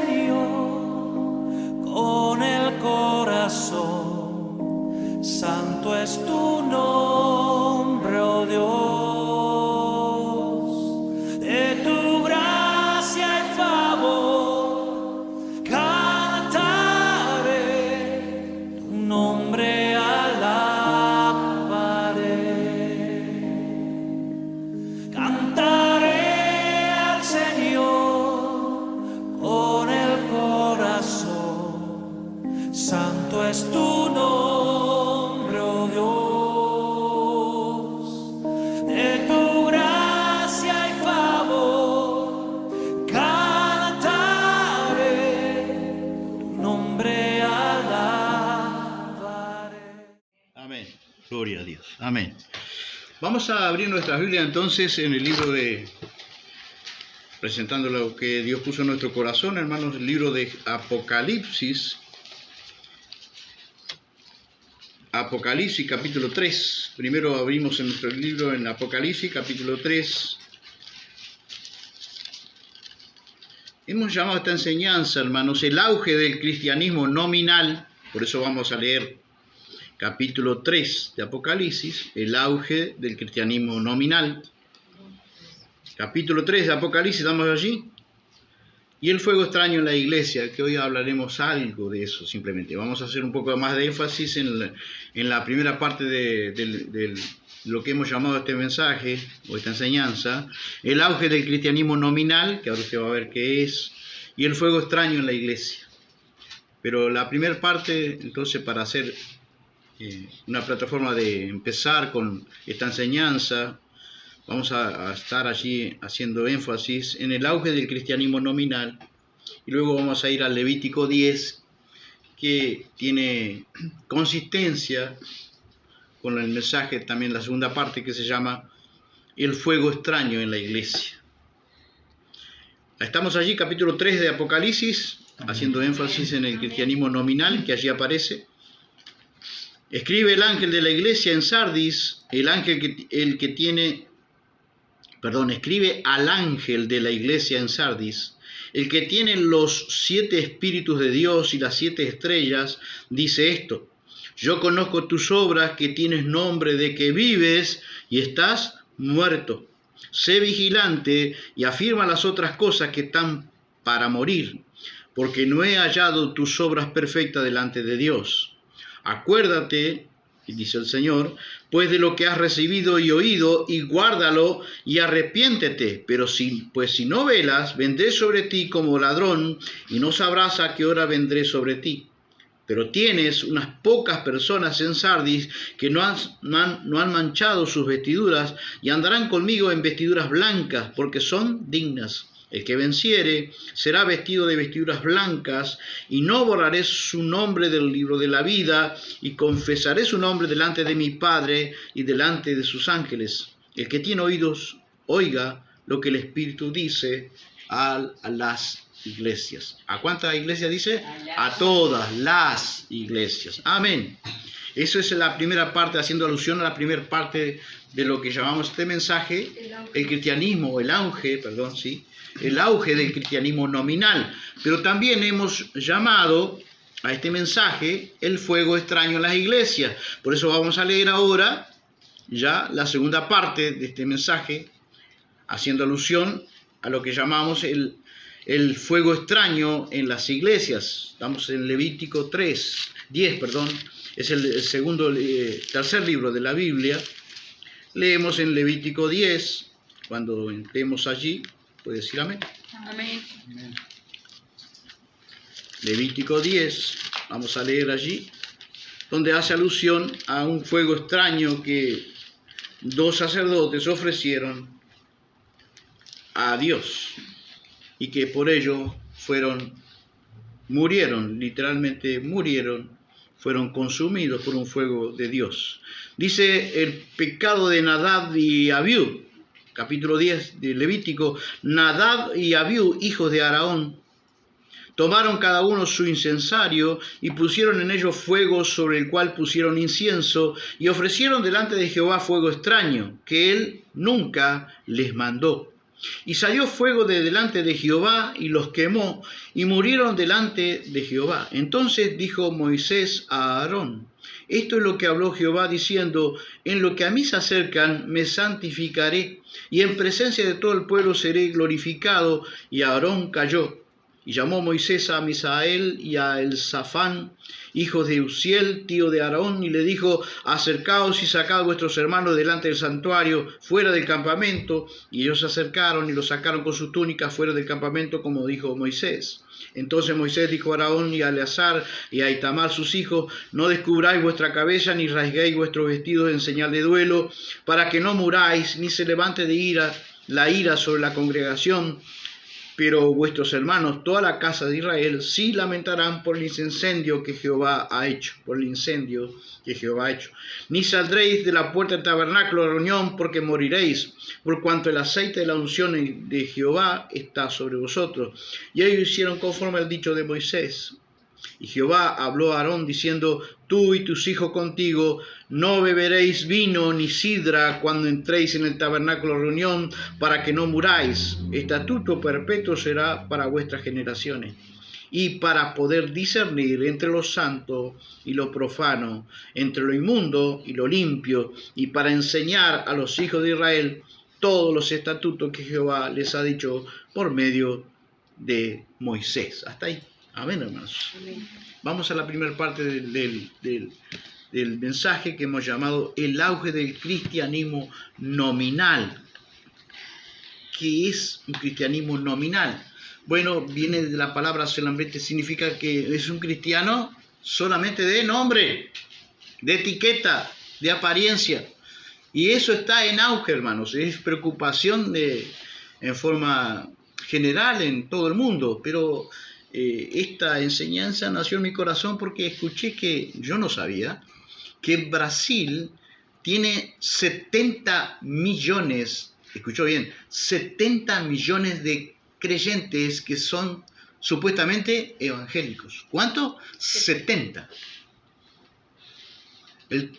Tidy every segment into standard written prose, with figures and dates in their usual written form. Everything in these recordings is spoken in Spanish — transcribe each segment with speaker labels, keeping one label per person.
Speaker 1: Señor con el corazón. Santo es tu nombre, oh Dios. De tu gracia y favor cantaré, tu nombre alabaré. Cantaré al Señor con el corazón. Santo es tu nombre, oh Dios. De tu gracia y favor cantaré, tu nombre alabaré.
Speaker 2: Amén. Gloria a Dios. Amén. Vamos a abrir nuestras Biblias entonces en el libro de, presentando lo que Dios puso en nuestro corazón, hermanos, el libro de Apocalipsis. Apocalipsis capítulo 3. Primero abrimos en nuestro libro en Apocalipsis capítulo 3. Hemos llamado a esta enseñanza, hermanos, el auge del cristianismo nominal. Por eso vamos a leer capítulo 3 de Apocalipsis, el auge del cristianismo nominal. Capítulo 3 de Apocalipsis, estamos allí. Y el fuego extraño en la iglesia, que hoy hablaremos algo de eso simplemente. Vamos a hacer un poco más de énfasis en la primera parte de lo que hemos llamado este mensaje, o esta enseñanza, el auge del cristianismo nominal, que ahora usted va a ver qué es, y el fuego extraño en la iglesia. Pero la primera parte, entonces, para hacer una plataforma de empezar con esta enseñanza, vamos a estar allí haciendo énfasis en el auge del cristianismo nominal, y luego vamos a ir al Levítico 10, que tiene consistencia con el mensaje, también la segunda parte, que se llama el fuego extraño en la iglesia. Estamos allí, capítulo 3 de Apocalipsis, haciendo énfasis en el cristianismo nominal, que allí aparece. Escribe el ángel de la iglesia en Sardis, escribe al ángel de la iglesia en Sardis, el que tiene los 7 espíritus de Dios y las 7 estrellas, dice esto: yo conozco tus obras, que tienes nombre de que vives y estás muerto. Sé vigilante y afirma las otras cosas que están para morir, porque no he hallado tus obras perfectas delante de Dios. Acuérdate, dice el Señor, pues de lo que has recibido y oído, y guárdalo y arrepiéntete. Pues si no velas, vendré sobre ti como ladrón, y no sabrás a qué hora vendré sobre ti. Pero tienes unas pocas personas en Sardis que no han manchado sus vestiduras, y andarán conmigo en vestiduras blancas, porque son dignas. El que venciere será vestido de vestiduras blancas, y no borraré su nombre del libro de la vida, y confesaré su nombre delante de mi Padre y delante de sus ángeles. El que tiene oídos, oiga lo que el Espíritu dice a las iglesias. ¿A cuántas iglesias dice? A todas las iglesias. Amén. Eso es la primera parte, haciendo alusión a la primera parte de lo que llamamos este mensaje, el cristianismo, el auge del cristianismo nominal. Pero también hemos llamado a este mensaje el fuego extraño en las iglesias. Por eso vamos a leer ahora ya la segunda parte de este mensaje, haciendo alusión a lo que llamamos el fuego extraño en las iglesias. Estamos en Levítico 10, es el tercer libro de la Biblia. Leemos en Levítico 10, cuando entremos allí, puede decir amén.
Speaker 3: Amén.
Speaker 2: Levítico 10, vamos a leer allí, donde hace alusión a un fuego extraño que 2 sacerdotes ofrecieron a Dios, y que por ello fueron consumidos por un fuego de Dios. Dice el pecado de Nadab y Abiú, capítulo 10 de Levítico: Nadab y Abiú, hijos de Aarón, tomaron cada uno su incensario y pusieron en ello fuego, sobre el cual pusieron incienso, y ofrecieron delante de Jehová fuego extraño, que él nunca les mandó. Y salió fuego de delante de Jehová y los quemó, y murieron delante de Jehová. Entonces dijo Moisés a Aarón: esto es lo que habló Jehová diciendo: en lo que a mí se acercan me santificaré, y en presencia de todo el pueblo seré glorificado. Y Aarón calló. Y llamó Moisés a Misael y a Elzafán, hijos de Uziel, tío de Aarón, y le dijo: acercaos y sacad vuestros hermanos delante del santuario, fuera del campamento. Y ellos se acercaron y los sacaron con sus túnicas fuera del campamento, como dijo Moisés. Entonces Moisés dijo a Aarón y a Eleazar y a Itamar sus hijos: no descubráis vuestra cabeza, ni rasguéis vuestros vestidos en señal de duelo, para que no muráis, ni se levante la ira sobre la congregación. Pero vuestros hermanos, toda la casa de Israel, sí lamentarán por el incendio que Jehová ha hecho, Ni saldréis de la puerta del tabernáculo de reunión, porque moriréis, por cuanto el aceite de la unción de Jehová está sobre vosotros. Y ellos hicieron conforme al dicho de Moisés. Y Jehová habló a Aarón diciendo: tú y tus hijos contigo no beberéis vino ni sidra cuando entréis en el tabernáculo de reunión, para que no muráis. Estatuto perpetuo será para vuestras generaciones. Y para poder discernir entre lo santo y lo profano, entre lo inmundo y lo limpio, y para enseñar a los hijos de Israel todos los estatutos que Jehová les ha dicho por medio de Moisés. Hasta ahí. Amén, hermanos. Amén. Vamos a la primera parte del mensaje que hemos llamado el auge del cristianismo nominal. ¿Qué es un cristianismo nominal? Bueno, viene de la palabra solamente, significa que es un cristiano solamente de nombre, de etiqueta, de apariencia. Y eso está en auge, hermanos. Es preocupación en forma general en todo el mundo, pero esta enseñanza nació en mi corazón porque escuché que, yo no sabía, que Brasil tiene 70 millones, escuchó bien, 70 millones de creyentes que son supuestamente evangélicos. ¿Cuánto? 70.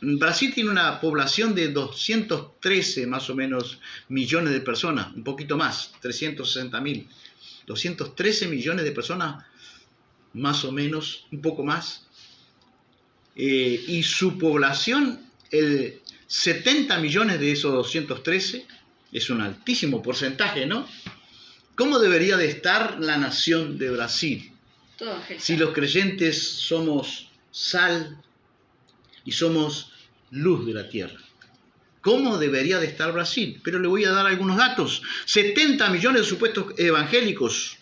Speaker 2: Brasil tiene una población de 213 más o menos millones de personas, un poquito más, 360.000. 213 millones de personas, más o menos, un poco más. Y su población, 70 millones de esos 213, es un altísimo porcentaje, ¿no? ¿Cómo debería de estar la nación de Brasil? Si los creyentes somos sal y somos luz de la tierra. ¿Cómo debería de estar Brasil? Pero le voy a dar algunos datos. 70 millones de supuestos evangélicos.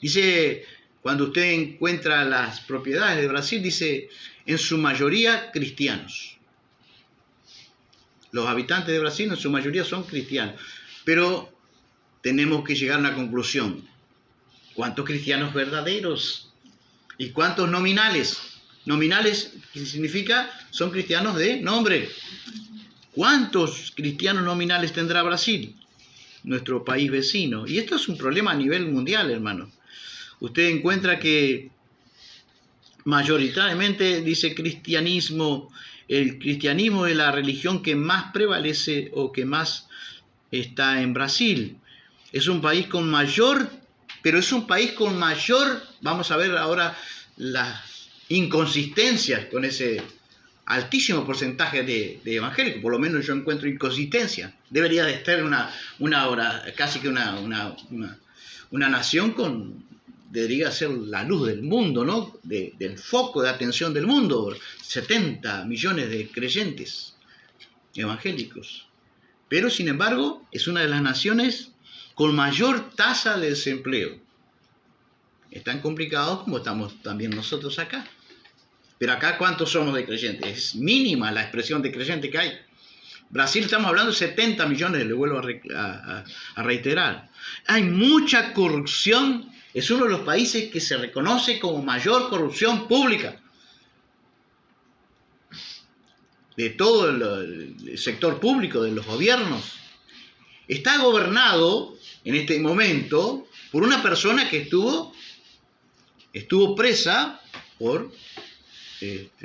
Speaker 2: Dice, cuando usted encuentra las propiedades de Brasil, dice, en su mayoría cristianos. Los habitantes de Brasil en su mayoría son cristianos. Pero tenemos que llegar a una conclusión. ¿Cuántos cristianos verdaderos? ¿Y cuántos nominales? Nominales, ¿qué significa? Son cristianos de nombre. ¿Cuántos cristianos nominales tendrá Brasil? Nuestro país vecino. Y esto es un problema a nivel mundial, hermano. Usted encuentra que mayoritariamente dice cristianismo. El cristianismo es la religión que más prevalece o que más está en Brasil. Es un país con mayor, vamos a ver ahora las inconsistencias con ese altísimo porcentaje de evangélicos. Por lo menos yo encuentro inconsistencia. Debería de estar casi que una nación debería ser la luz del mundo, ¿no? Del foco de atención del mundo. 70 millones de creyentes evangélicos. Pero, sin embargo, es una de las naciones con mayor tasa de desempleo. Están complicados como estamos también nosotros acá. Pero acá, ¿cuántos somos de creyentes? Es mínima la expresión de creyentes que hay. Brasil, estamos hablando de 70 millones, le vuelvo a reiterar. Hay mucha corrupción. Es uno de los países que se reconoce como mayor corrupción pública de todo el sector público, de los gobiernos. Está gobernado en este momento por una persona que estuvo presa por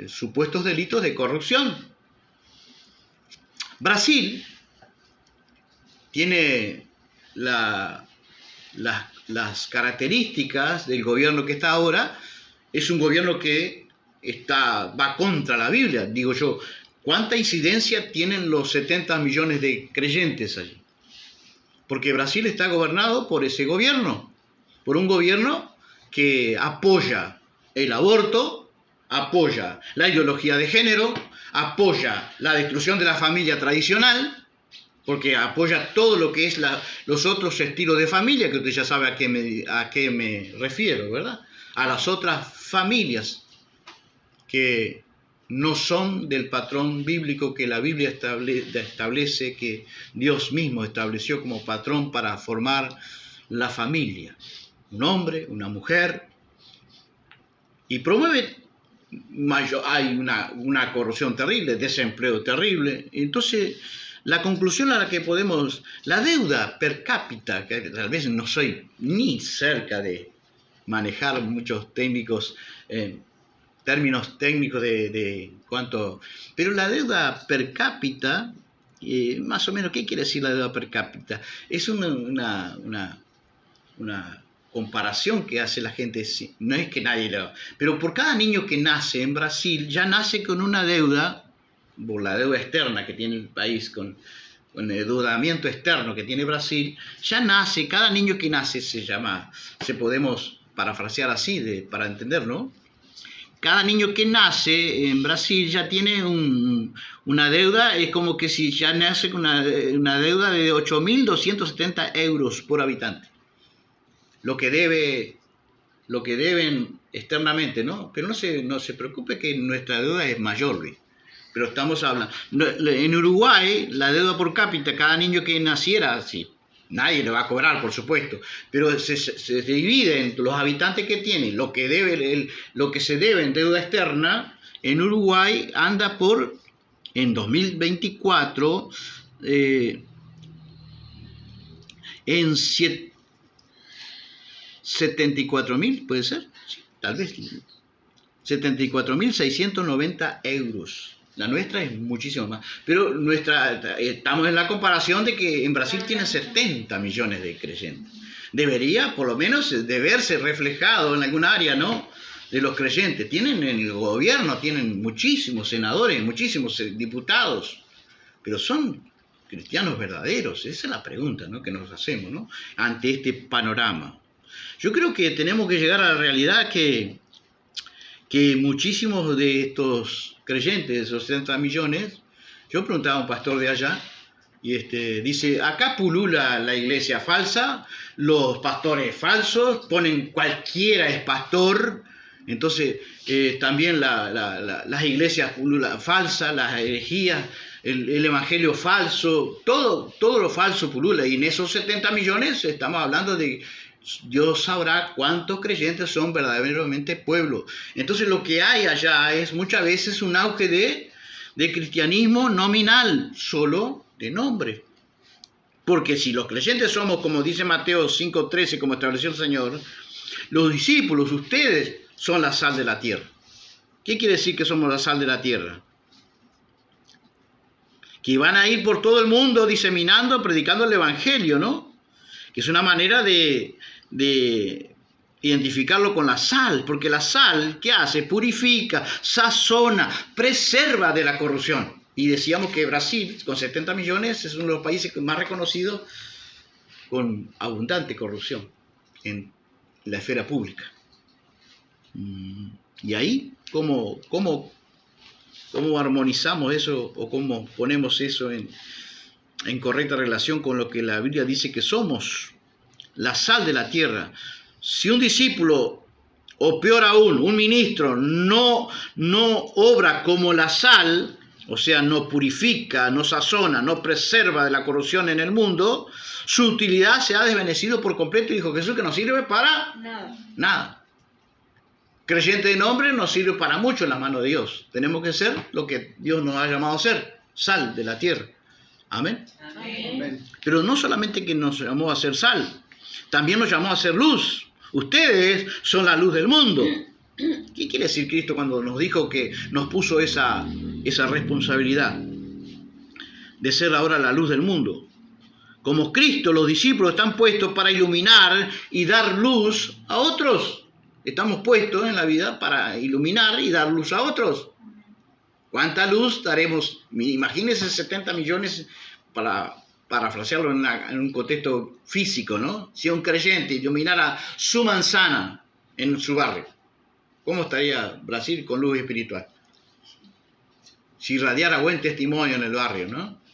Speaker 2: supuestos delitos de corrupción. Brasil tiene las características del gobierno que está ahora. Es un gobierno que va contra la Biblia. Digo yo, ¿cuánta incidencia tienen los 70 millones de creyentes allí? Porque Brasil está gobernado por ese gobierno, por un gobierno que apoya el aborto, apoya la ideología de género, apoya la destrucción de la familia tradicional, porque apoya todo lo que es los otros estilos de familia, que usted ya sabe a qué me refiero, ¿verdad? A las otras familias que no son del patrón bíblico que la Biblia establece, que Dios mismo estableció como patrón para formar la familia. Un hombre, una mujer, y promueve, hay una corrupción terrible, desempleo terrible. Entonces, la conclusión a la que podemos, la deuda per cápita, que tal vez no soy ni cerca de manejar muchos términos técnicos de cuánto, pero la deuda per cápita, más o menos, ¿qué quiere decir la deuda per cápita? Es una comparación que hace la gente, no es que nadie lo... Pero por cada niño que nace en Brasil, ya nace con una deuda, por la deuda externa que tiene el país, con el endeudamiento externo que tiene Brasil, ya nace, cada niño que nace se podemos parafrasear así, para entender, ¿no? Cada niño que nace en Brasil ya tiene una deuda, es como que si ya nace con una deuda de 8.270 euros por habitante. Lo que deben externamente, ¿no? Pero no se preocupe que nuestra deuda es mayor, Luis. Pero estamos hablando... En Uruguay, la deuda por cápita, cada niño que naciera, sí, nadie le va a cobrar, por supuesto, pero se divide en los habitantes que tiene, lo que se debe en deuda externa. En Uruguay anda en 2024, en 74.000, ¿puede ser? Sí, tal vez. 74.690 euros. La nuestra es muchísimo más. Pero estamos en la comparación de que en Brasil tiene 70 millones de creyentes. Debería, por lo menos, de verse reflejado en algún área, ¿no?, de los creyentes. Tienen en el gobierno, tienen muchísimos senadores, muchísimos diputados, pero son cristianos verdaderos. Esa es la pregunta, ¿no?, que nos hacemos, ¿no?, ante este panorama. Yo creo que tenemos que llegar a la realidad que muchísimos de estos creyentes, de esos 60 millones, yo preguntaba a un pastor de allá, y dice, acá pulula la iglesia falsa, los pastores falsos, ponen cualquiera es pastor, entonces también las iglesias pululan falsas, las herejías, el evangelio falso, todo lo falso pulula, y en esos 70 millones estamos hablando de... Dios sabrá cuántos creyentes son verdaderamente pueblo. Entonces lo que hay allá es muchas veces un auge de cristianismo nominal, solo de nombre. Porque si los creyentes somos, como dice Mateo 5:13, como estableció el Señor, los discípulos, ustedes, son la sal de la tierra. ¿Qué quiere decir que somos la sal de la tierra? Que van a ir por todo el mundo diseminando, predicando el evangelio, ¿no? Que es una manera de identificarlo con la sal, porque la sal, ¿qué hace? Purifica, sazona, preserva de la corrupción. Y decíamos que Brasil, con 70 millones, es uno de los países más reconocidos con abundante corrupción en la esfera pública. Y ahí, ¿cómo armonizamos eso, o cómo ponemos eso en correcta relación con lo que la Biblia dice que somos? La sal de la tierra. Si un discípulo, o peor aún, un ministro, no obra como la sal, o sea, no purifica, no sazona, no preserva de la corrupción en el mundo, su utilidad se ha desvanecido por completo, y dijo Jesús que no sirve para nada. Creyente de nombre no sirve para mucho en la mano de Dios. Tenemos que ser lo que Dios nos ha llamado a ser, sal de la tierra. Amén. Amén. Pero no solamente que nos llamó a ser sal, también nos llamó a ser luz. Ustedes son la luz del mundo. ¿Qué quiere decir Cristo cuando nos dijo que nos puso esa responsabilidad de ser ahora la luz del mundo? Como Cristo, los discípulos están puestos para iluminar y dar luz a otros. Estamos puestos en la vida para iluminar y dar luz a otros. ¿Cuánta luz daremos? Imagínense 70 millones para parafrasearlo en un contexto físico, ¿no? Si un creyente iluminara su manzana en su barrio, ¿cómo estaría Brasil con luz espiritual? Si irradiara buen testimonio en el barrio, ¿no?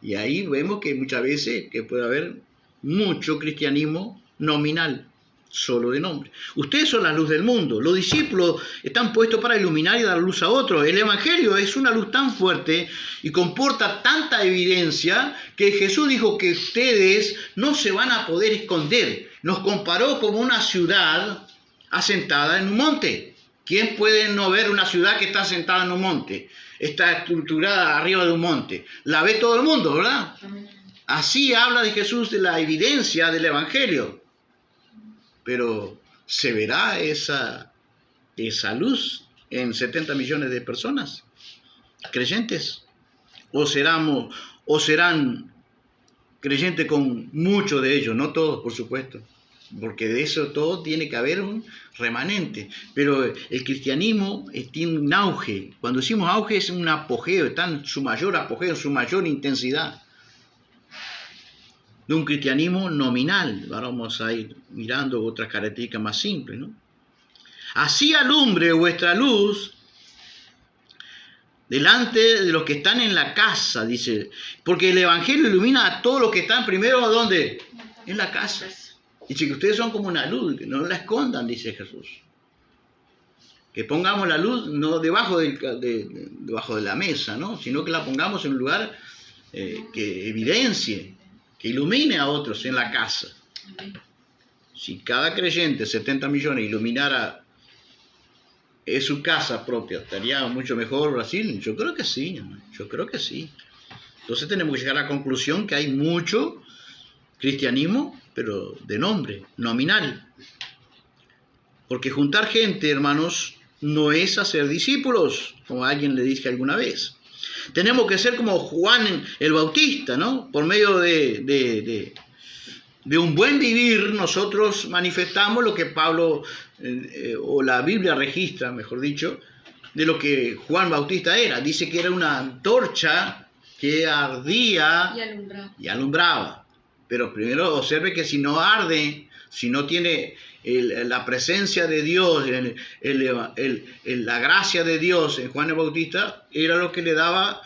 Speaker 2: Y ahí vemos que muchas veces que puede haber mucho cristianismo nominal, solo de nombre. Ustedes son la luz del mundo. Los discípulos están puestos para iluminar y dar luz a otros. El Evangelio es una luz tan fuerte y comporta tanta evidencia que Jesús dijo que ustedes no se van a poder esconder. Nos comparó como una ciudad asentada en un monte. ¿Quién puede no ver una ciudad que está asentada en un monte? Está estructurada arriba de un monte. La ve todo el mundo, ¿verdad? Así habla de Jesús de la evidencia del Evangelio. Pero ¿se verá esa luz en 70 millones de personas creyentes? ¿O serán creyentes con muchos de ellos? No todos, por supuesto, porque de eso todo tiene que haber un remanente. Pero el cristianismo tiene un auge. Cuando decimos auge es un apogeo, está en su mayor apogeo, en su mayor intensidad. De un cristianismo nominal. Ahora vamos a ir mirando otras características más simples, ¿no? Así alumbre vuestra luz delante de los que están en la casa, dice. Porque el Evangelio ilumina a todos los que están primero, ¿dónde? En la casa. Dice que ustedes son como una luz, que no la escondan, dice Jesús. Que pongamos la luz no debajo de la mesa, ¿no? Sino que la pongamos en un lugar que evidencie, que ilumine a otros en la casa. Si cada creyente, 70 millones, iluminara su casa propia, ¿estaría mucho mejor Brasil? Yo creo que sí, yo creo que sí. Entonces tenemos que llegar a la conclusión que hay mucho cristianismo, pero de nombre, nominal. Porque juntar gente, hermanos, no es hacer discípulos, como alguien le dije alguna vez. Tenemos que ser como Juan el Bautista, ¿no? Por medio de un buen vivir, nosotros manifestamos lo que Pablo, o la Biblia registra, mejor dicho, de lo que Juan Bautista era. Dice que era una antorcha que ardía y alumbraba. Pero primero observe que si no arde, si no tiene la presencia de Dios, la gracia de Dios en Juan el Bautista, era lo que le daba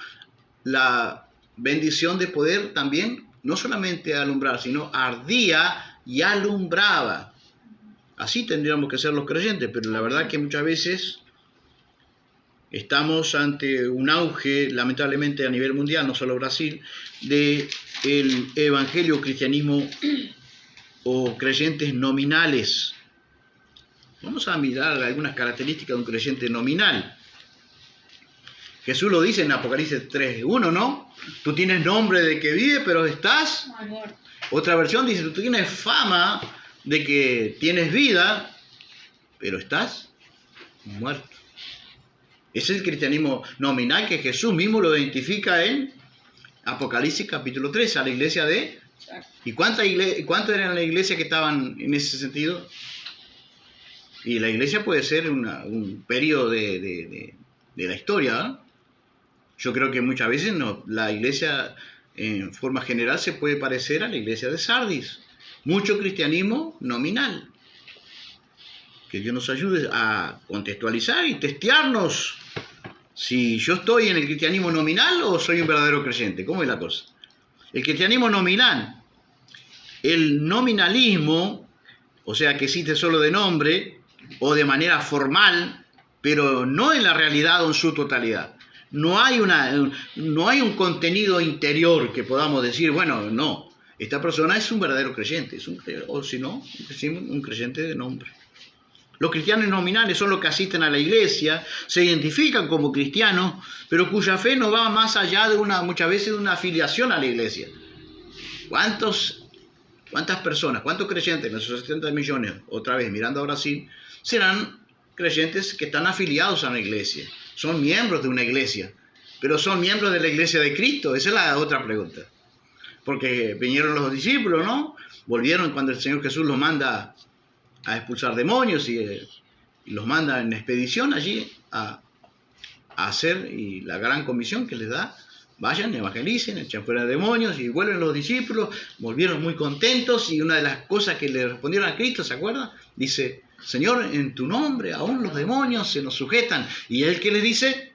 Speaker 2: la bendición de poder también, no solamente alumbrar, sino ardía y alumbraba. Así tendríamos que ser los creyentes, pero la verdad que muchas veces estamos ante un auge, lamentablemente a nivel mundial, no solo Brasil, del evangelio cristianismo o creyentes nominales. Vamos a mirar algunas características de un creyente nominal. Jesús lo dice en Apocalipsis 3:1, ¿no? Tú tienes nombre de que vive, pero estás muerto. Otra versión dice, tú tienes fama de que tienes vida, pero estás muerto. Ese es el cristianismo nominal que Jesús mismo lo identifica en Apocalipsis capítulo 3, a la iglesia de... ¿Y cuántas eran las iglesias que estaban en ese sentido? Y la iglesia puede ser un periodo de la historia, ¿no? Yo creo que muchas veces la iglesia en forma general se puede parecer a la iglesia de Sardis. Mucho cristianismo nominal. Que Dios nos ayude a contextualizar y testearnos si yo estoy en el cristianismo nominal o soy un verdadero creyente. ¿Cómo es la cosa? El cristianismo nominal. El nominalismo, o sea que existe solo de nombre o de manera formal, pero no en la realidad o en su totalidad. No hay un contenido interior que podamos decir, bueno, no, esta persona es un verdadero creyente, o si no, un creyente de nombre. Los cristianos nominales son los que asisten a la iglesia, se identifican como cristianos, pero cuya fe no va más allá de muchas veces de una afiliación a la iglesia. ¿Cuántas personas, cuántos creyentes en esos 70 millones, otra vez mirando a Brasil, serán creyentes que están afiliados a una iglesia? Son miembros de una iglesia, pero son miembros de la iglesia de Cristo. Esa es la otra pregunta. porque vinieron los discípulos, ¿no? Volvieron cuando el Señor Jesús los manda a expulsar demonios y los manda en expedición allí a hacer y la gran comisión que les da. Vayan, evangelicen, echen fuera demonios, y vuelven los discípulos, volvieron muy contentos, y una de las cosas que le respondieron a Cristo, ¿se acuerdan? Dice, Señor, en tu nombre aún los demonios se nos sujetan. ¿Y él qué les dice?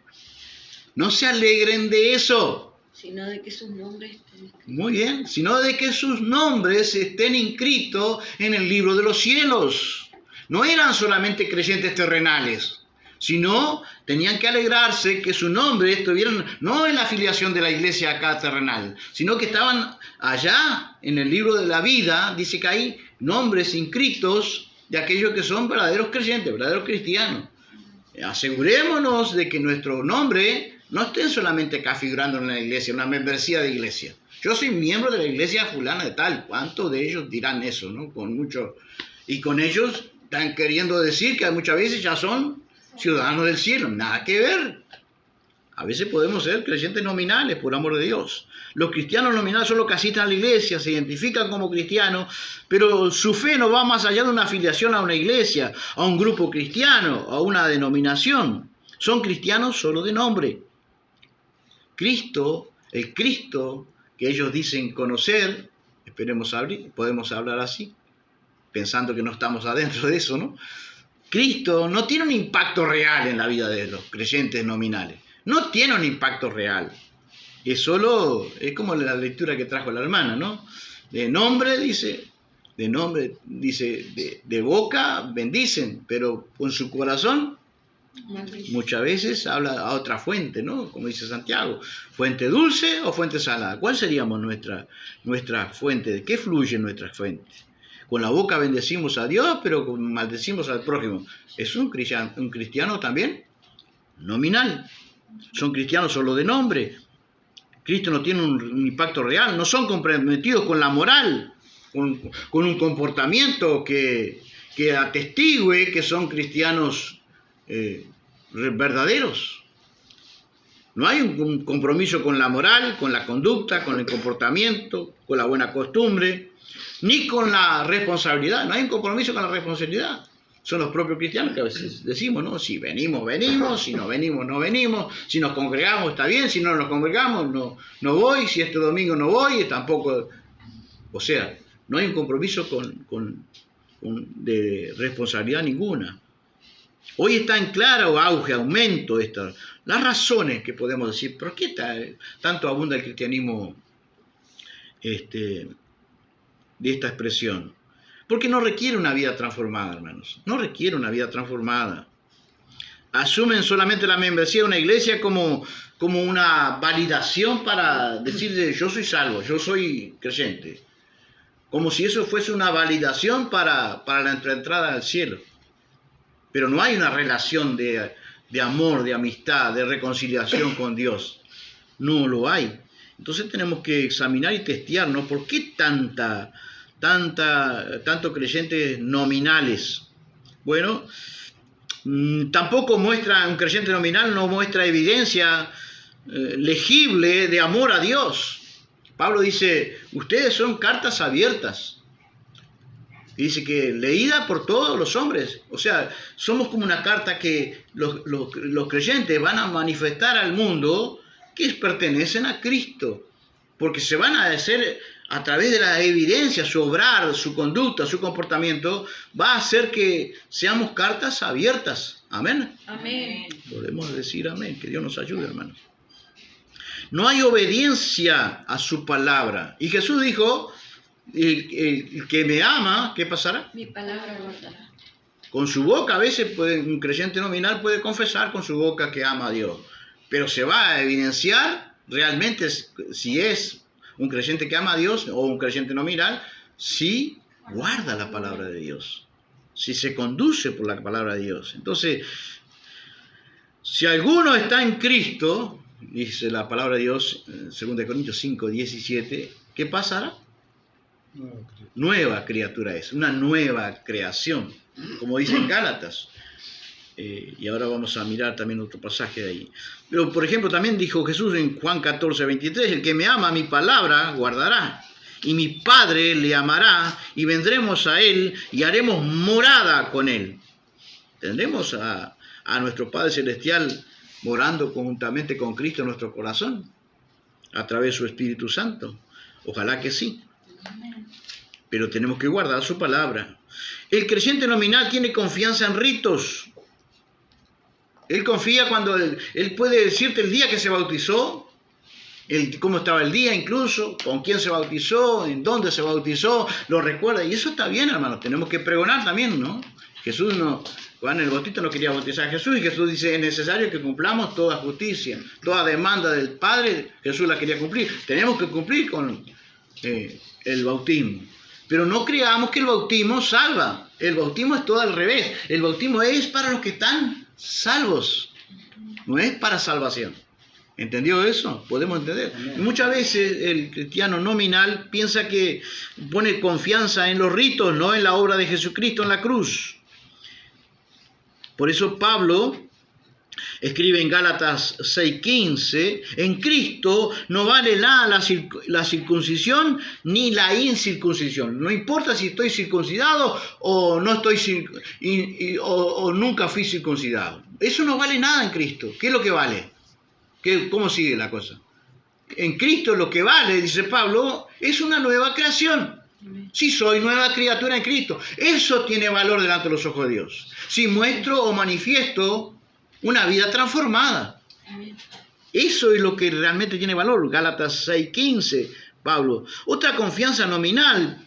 Speaker 2: No se alegren de eso.
Speaker 3: Sino de que sus nombres estén escritos.
Speaker 2: Muy bien, sino de que sus nombres estén inscritos en el libro de los cielos. No eran solamente creyentes terrenales, sino tenían que alegrarse que su nombre estuvieran no en la afiliación de la iglesia acá terrenal, sino que estaban allá en el libro de la vida. Dice que hay nombres inscritos de aquellos que son verdaderos creyentes, verdaderos cristianos. Asegurémonos de que nuestro nombre no esté solamente acá figurando en la iglesia, una membresía de iglesia. Yo soy miembro de la iglesia fulana de tal. ¿Cuántos de ellos dirán eso, no? Con mucho, y con ellos están queriendo decir que muchas veces ya son ciudadanos del cielo. Nada que ver. A veces podemos ser creyentes nominales, por amor de Dios. Los cristianos nominales son los que asisten a la iglesia, se identifican como cristianos, pero su fe no va más allá de una afiliación a una iglesia, a un grupo cristiano, a una denominación. Son cristianos solo de nombre. Cristo, el Cristo que ellos dicen conocer, podemos hablar así, pensando que no estamos adentro de eso, ¿no? Cristo no tiene un impacto real en la vida de los creyentes nominales. No tiene un impacto real. Es como la lectura que trajo la hermana, ¿no? De nombre, de boca bendicen, pero con su corazón muchas veces habla a otra fuente, ¿no? Como dice Santiago, ¿fuente dulce o fuente salada? ¿Cuál seríamos nuestra fuente? ¿De qué fluye nuestra fuente? Con la boca bendecimos a Dios, pero maldecimos al prójimo. ¿Es un cristiano también? Nominal. Son cristianos solo de nombre. Cristo no tiene un impacto real. No son comprometidos con la moral, con un comportamiento que atestigue que son cristianos verdaderos. No hay un compromiso con la moral, con la conducta, con el comportamiento, con la buena costumbre, ni con la responsabilidad. No hay un compromiso con la responsabilidad. Son los propios cristianos que a veces decimos, ¿no? Si venimos, venimos, si no venimos, no venimos, si nos congregamos está bien, si no nos congregamos no voy, si este domingo no voy, tampoco. O sea, no hay un compromiso de responsabilidad ninguna. Hoy está en claro auge, aumento las razones que podemos decir, ¿por qué tanto abunda el cristianismo de esta expresión? Porque no requiere una vida transformada, hermanos. No requiere una vida transformada. Asumen solamente la membresía de una iglesia como una validación para decirle, yo soy salvo, yo soy creyente. Como si eso fuese una validación para la entrada al cielo. Pero no hay una relación de amor, de amistad, de reconciliación con Dios. No lo hay. Entonces tenemos que examinar y testear, ¿no? ¿Por qué tanto creyentes nominales? Bueno, tampoco un creyente nominal no muestra evidencia legible de amor a Dios. Pablo dice, ustedes son cartas abiertas. Y dice que leída por todos los hombres. O sea, somos como una carta que los creyentes van a manifestar al mundo que pertenecen a Cristo. Porque se van a hacer a través de la evidencia, su obrar, su conducta, su comportamiento, va a hacer que seamos cartas abiertas. Amén.
Speaker 3: Amén.
Speaker 2: Podemos decir amén. Que Dios nos ayude, hermanos. No hay obediencia a su palabra. Y Jesús dijo, el que me ama, ¿qué pasará?
Speaker 3: Mi palabra guardará.
Speaker 2: Con su boca, a veces un creyente nominal puede confesar con su boca que ama a Dios. Pero se va a evidenciar realmente si es un creyente que ama a Dios o un creyente nominal, si guarda la palabra de Dios, si se conduce por la palabra de Dios. Entonces, si alguno está en Cristo, dice la palabra de Dios, 2 Corintios 5, 17, ¿qué pasará? Nueva criatura es, una nueva creación, como dice en Gálatas. Y ahora vamos a mirar también otro pasaje de ahí. Pero, por ejemplo, también dijo Jesús en Juan 14, 23, el que me ama, mi palabra guardará, y mi Padre le amará, y vendremos a él, y haremos morada con él. Tendremos a nuestro Padre Celestial morando conjuntamente con Cristo en nuestro corazón, a través de su Espíritu Santo. Ojalá que sí. Pero tenemos que guardar su palabra. El creyente nominal tiene confianza en ritos. Él confía cuando él puede decirte el día que se bautizó, cómo estaba el día incluso, con quién se bautizó, en dónde se bautizó, lo recuerda. Y eso está bien, hermano. Tenemos que pregonar también, ¿no? Jesús no... Juan el Bautista no quería bautizar a Jesús y Jesús dice, es necesario que cumplamos toda justicia, toda demanda del Padre, Jesús la quería cumplir. Tenemos que cumplir con el bautismo. Pero no creamos que el bautismo salva. El bautismo es todo al revés. El bautismo es para los que están salvos, no es para salvación. ¿Entendió eso? Podemos entender. Y muchas veces el cristiano nominal piensa que pone confianza en los ritos, no en la obra de Jesucristo en la cruz. Por eso Pablo escribe en Gálatas 6:15, en Cristo no vale nada la circuncisión ni la incircuncisión. No importa si estoy circuncidado o no estoy o nunca fui circuncidado. Eso no vale nada en Cristo. ¿Qué es lo que vale? ¿Cómo sigue la cosa? En Cristo lo que vale, dice Pablo, es una nueva creación. Si soy nueva criatura en Cristo, eso tiene valor delante de los ojos de Dios. Si muestro o manifiesto una vida transformada, eso es lo que realmente tiene valor. Gálatas 6:15, Pablo. Otra confianza nominal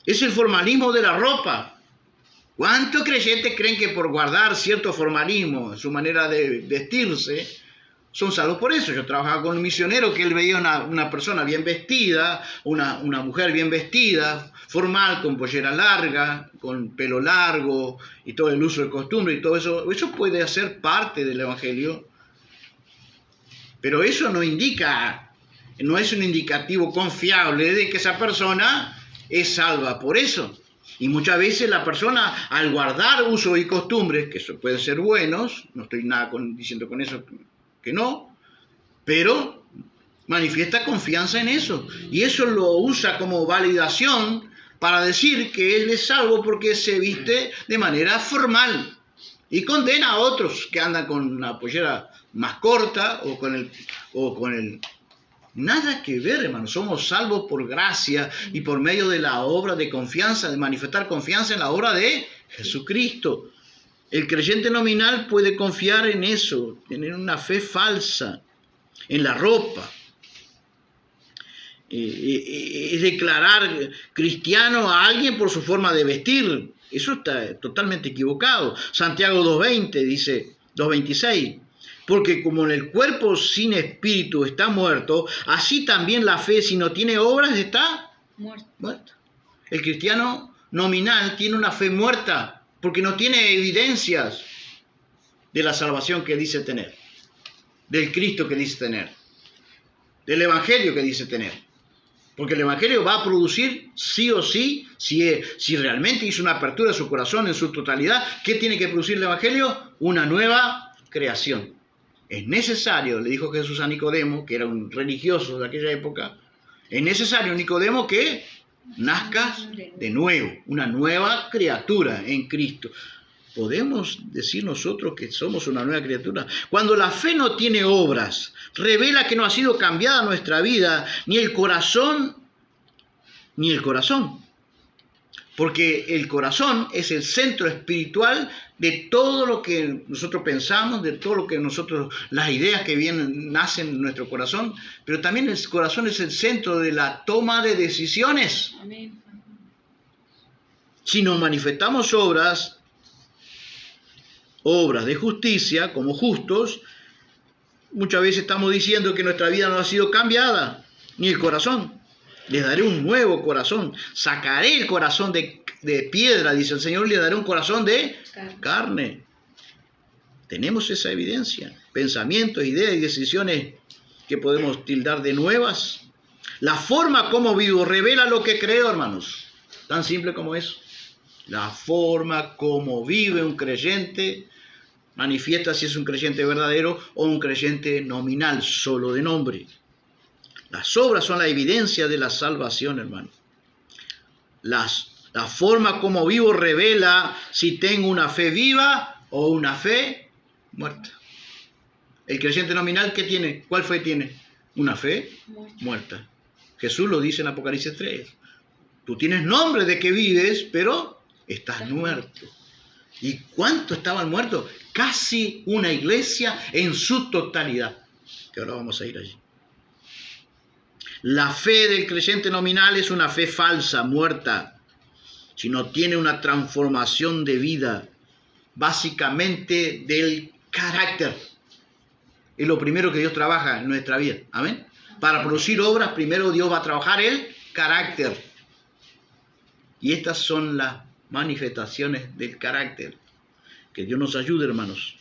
Speaker 2: es el formalismo de la ropa. ¿Cuántos creyentes creen que por guardar cierto formalismo en su manera de vestirse son salvos por eso? Yo trabajaba con un misionero que él veía una persona bien vestida, una mujer bien vestida, formal, con pollera larga, con pelo largo y todo el uso de costumbre y todo eso. Eso puede ser parte del Evangelio, pero eso no es un indicativo confiable de que esa persona es salva por eso. Y muchas veces la persona, al guardar usos y costumbres, que eso pueden ser buenos, no estoy diciendo con eso que no, pero manifiesta confianza en eso. Y eso lo usa como validación para decir que él es salvo porque se viste de manera formal. Y condena a otros que andan con una pollera más corta o con el... Nada que ver, hermano. Somos salvos por gracia y por medio de la obra de confianza, de manifestar confianza en la obra de Jesucristo. El creyente nominal puede confiar en eso, tener una fe falsa, en la ropa. Es declarar cristiano a alguien por su forma de vestir. Eso está totalmente equivocado. Santiago 2:20 dice, 2:26. Porque como en el cuerpo sin espíritu está muerto, así también la fe, si no tiene obras, está muerta. El cristiano nominal tiene una fe muerta, porque no tiene evidencias de la salvación que dice tener, del Cristo que dice tener, del Evangelio que dice tener. Porque el Evangelio va a producir sí o sí, si realmente hizo una apertura de su corazón en su totalidad. ¿Qué tiene que producir el Evangelio? Una nueva creación. Es necesario, le dijo Jesús a Nicodemo, que era un religioso de aquella época, es necesario, Nicodemo, que nazcas de nuevo, una nueva criatura en Cristo. ¿Podemos decir nosotros que somos una nueva criatura? Cuando la fe no tiene obras, revela que no ha sido cambiada nuestra vida, ni el corazón. Porque el corazón es el centro espiritual de todo lo que nosotros pensamos, de todo lo que las ideas que nacen en nuestro corazón, pero también el corazón es el centro de la toma de decisiones.
Speaker 3: Amén.
Speaker 2: Si nos manifestamos obras de justicia, como justos, muchas veces estamos diciendo que nuestra vida no ha sido cambiada, ni el corazón. Les daré un nuevo corazón, sacaré el corazón de piedra, dice el Señor, y le daré un corazón de carne. Tenemos esa evidencia, pensamientos, ideas y decisiones que podemos tildar de nuevas. La forma como vivo revela lo que creo, hermanos, tan simple como eso. La forma como vive un creyente manifiesta si es un creyente verdadero o un creyente nominal, solo de nombre. Las obras son la evidencia de la salvación, hermano. La forma como vivo revela si tengo una fe viva o una fe muerta. El creyente nominal, ¿qué tiene? ¿Cuál fe tiene? Una fe muerta. Jesús lo dice en Apocalipsis 3. Tú tienes nombre de que vives, pero estás muerto. ¿Y cuánto estaban muertos? Casi una iglesia en su totalidad. Que ahora vamos a ir allí. La fe del creyente nominal es una fe falsa, muerta, si no tiene una transformación de vida, básicamente del carácter. Es lo primero que Dios trabaja en nuestra vida. Amén. Para producir obras, primero Dios va a trabajar el carácter. Y estas son las manifestaciones del carácter. Que Dios nos ayude, hermanos.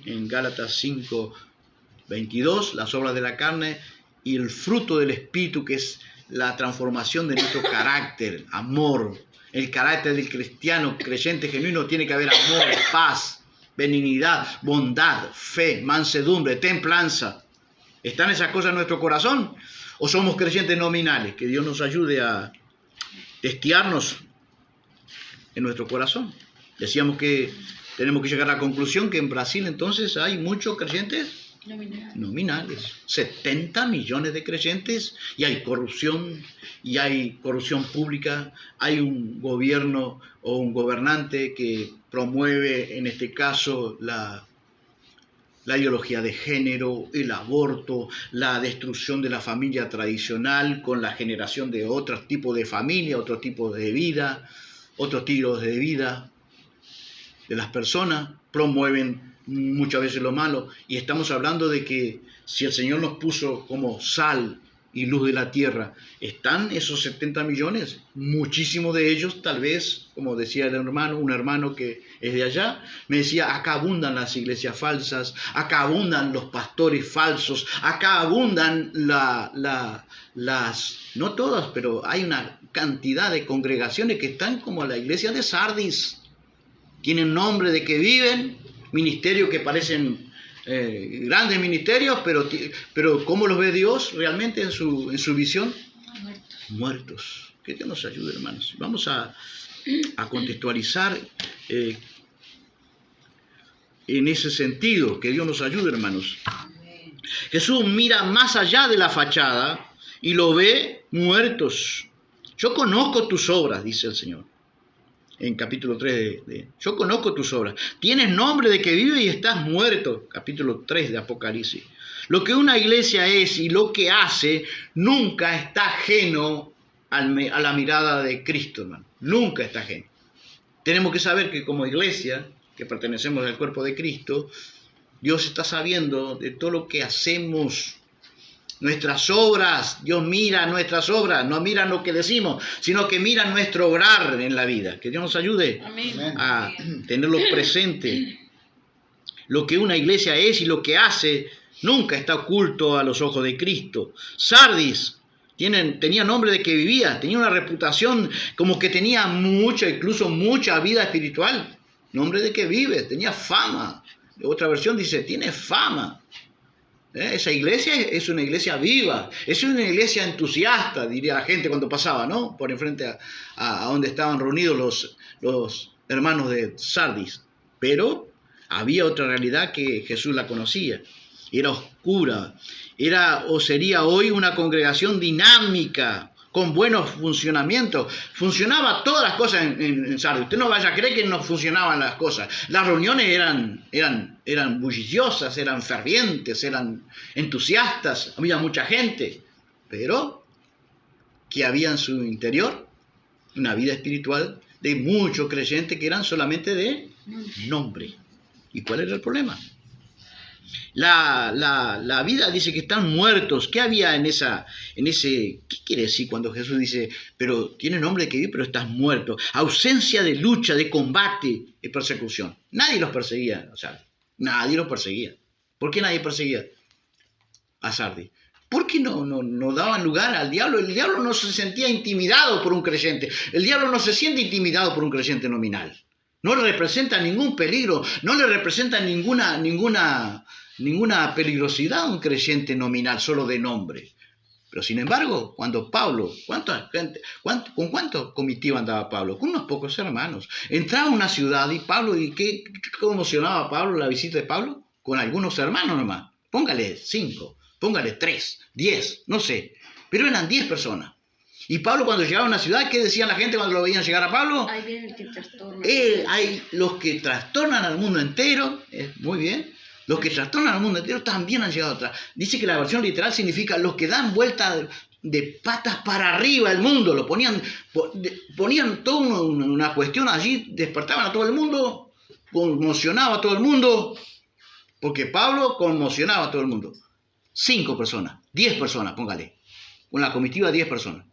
Speaker 2: En Gálatas 5:22, las obras de la carne y el fruto del Espíritu, que es la transformación de nuestro carácter, amor. El carácter del cristiano, creyente genuino, tiene que haber amor, paz, benignidad, bondad, fe, mansedumbre, templanza. ¿Están esas cosas en nuestro corazón? ¿O somos creyentes nominales? Que Dios nos ayude a testearnos en nuestro corazón. Decíamos que tenemos que llegar a la conclusión que en Brasil entonces hay muchos creyentes nominales. 70 millones de creyentes, y hay corrupción pública, hay un gobierno o un gobernante que promueve, en este caso, la ideología de género, el aborto, la destrucción de la familia tradicional con la generación de otro tipo de familia, otro tipo de vida, otros estilos de vida de las personas, promueven muchas veces lo malo, y estamos hablando de que si el Señor nos puso como sal y luz de la tierra, ¿están esos 70 millones? Muchísimos de ellos, tal vez, como decía el hermano, un hermano que es de allá, me decía, acá abundan las iglesias falsas, acá abundan los pastores falsos, acá abundan las, no todas, pero hay una cantidad de congregaciones que están como la iglesia de Sardis, tienen nombre de que viven, ministerios que parecen grandes ministerios, pero ¿cómo los ve Dios realmente en su visión? Muertos. Que Dios nos ayude, hermanos. Vamos a contextualizar en ese sentido. Que Dios nos ayude, hermanos. Jesús mira más allá de la fachada y lo ve muertos. Yo conozco tus obras, dice el Señor. En capítulo 3 yo conozco tus obras. Tienes nombre de que vive y estás muerto. Capítulo 3 de Apocalipsis. Lo que una iglesia es y lo que hace nunca está ajeno a la mirada de Cristo, hermano. Nunca está ajeno. Tenemos que saber que como iglesia, que pertenecemos al cuerpo de Cristo, Dios está sabiendo de todo lo que hacemos. Nuestras obras, Dios mira nuestras obras, no mira lo que decimos, sino que mira nuestro obrar en la vida. Que Dios nos ayude a tenerlo presente. Lo que una iglesia es y lo que hace nunca está oculto a los ojos de Cristo. Sardis tenía nombre de que vivía, tenía una reputación como que tenía incluso mucha vida espiritual. Nombre de que vive, tenía fama. Otra versión dice, tiene fama. Esa iglesia es una iglesia viva, es una iglesia entusiasta, diría la gente cuando pasaba, ¿no? Por enfrente a donde estaban reunidos los hermanos de Sardis. Pero había otra realidad que Jesús la conocía. Era oscura, sería hoy una congregación dinámica, con buenos funcionamientos. Funcionaba todas las cosas en Sardis. Usted no vaya a creer que no funcionaban las cosas. Las reuniones eran bulliciosas, eran fervientes, eran entusiastas. Había mucha gente. Pero, ¿qué había en su interior? Una vida espiritual de muchos creyentes que eran solamente de nombre. ¿Y cuál era el problema? La vida dice que están muertos. ¿Qué había en ese? ¿Qué quiere decir cuando Jesús dice, pero tiene nombre de que vive, pero estás muerto? Ausencia de lucha, de combate y persecución. Nadie los perseguía, nadie los perseguía. ¿Por qué nadie perseguía a Sardis? ¿Por qué no daban lugar al diablo? El diablo no se sentía intimidado por un creyente. El diablo no se siente intimidado por un creyente nominal. No le representa ningún peligro, no le representa ninguna peligrosidad a un creyente nominal, solo de nombre. Pero sin embargo, cuando Pablo, ¿con cuántos comitiva andaba Pablo? Con unos pocos hermanos. Entraba a una ciudad y Pablo, ¿y qué emocionaba a Pablo la visita de Pablo? Con algunos hermanos nomás. Póngale 5, póngale 3, 10, no sé. Pero eran 10 personas. Y Pablo cuando llegaba a una ciudad, ¿qué decían la gente cuando lo veían llegar a Pablo?
Speaker 3: Ahí viene el que trastorna.
Speaker 2: Hay los que trastornan al mundo entero, muy bien. Los que trastornan al mundo entero también han llegado atrás. Dice que la versión literal significa los que dan vuelta de patas para arriba el mundo. Lo ponían toda una cuestión allí, despertaban a todo el mundo, conmocionaba a todo el mundo, porque Pablo conmocionaba a todo el mundo. 5 personas, 10 personas, póngale. Con la comitiva 10 personas.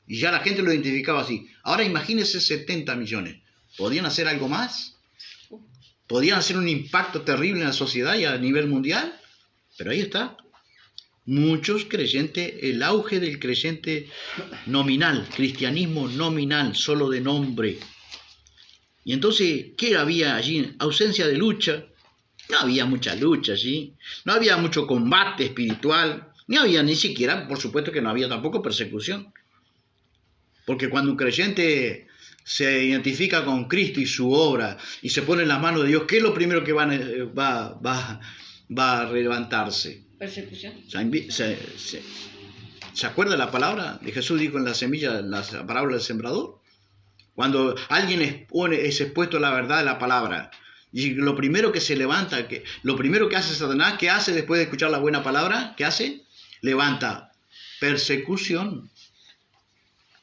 Speaker 2: Y ya la gente lo identificaba así. Ahora imagínense 70 millones. ¿Podrían hacer algo más? ¿Podrían hacer un impacto terrible en la sociedad y a nivel mundial? Pero ahí está. Muchos creyentes, el auge del creyente nominal, cristianismo nominal, solo de nombre. Y entonces, ¿qué había allí? Ausencia de lucha. No había mucha lucha allí. No había mucho combate espiritual. No había ni siquiera, por supuesto que no había tampoco persecución. Porque cuando un creyente se identifica con Cristo y su obra y se pone en las manos de Dios, ¿qué es lo primero que va a levantarse?
Speaker 3: Persecución.
Speaker 2: ¿Se acuerda la palabra de Jesús dijo en la semilla, la parábola del sembrador? Cuando alguien es expuesto a la verdad de la palabra y lo primero que se levanta, lo primero que hace Satanás, ¿qué hace después de escuchar la buena palabra? ¿Qué hace? Levanta persecución.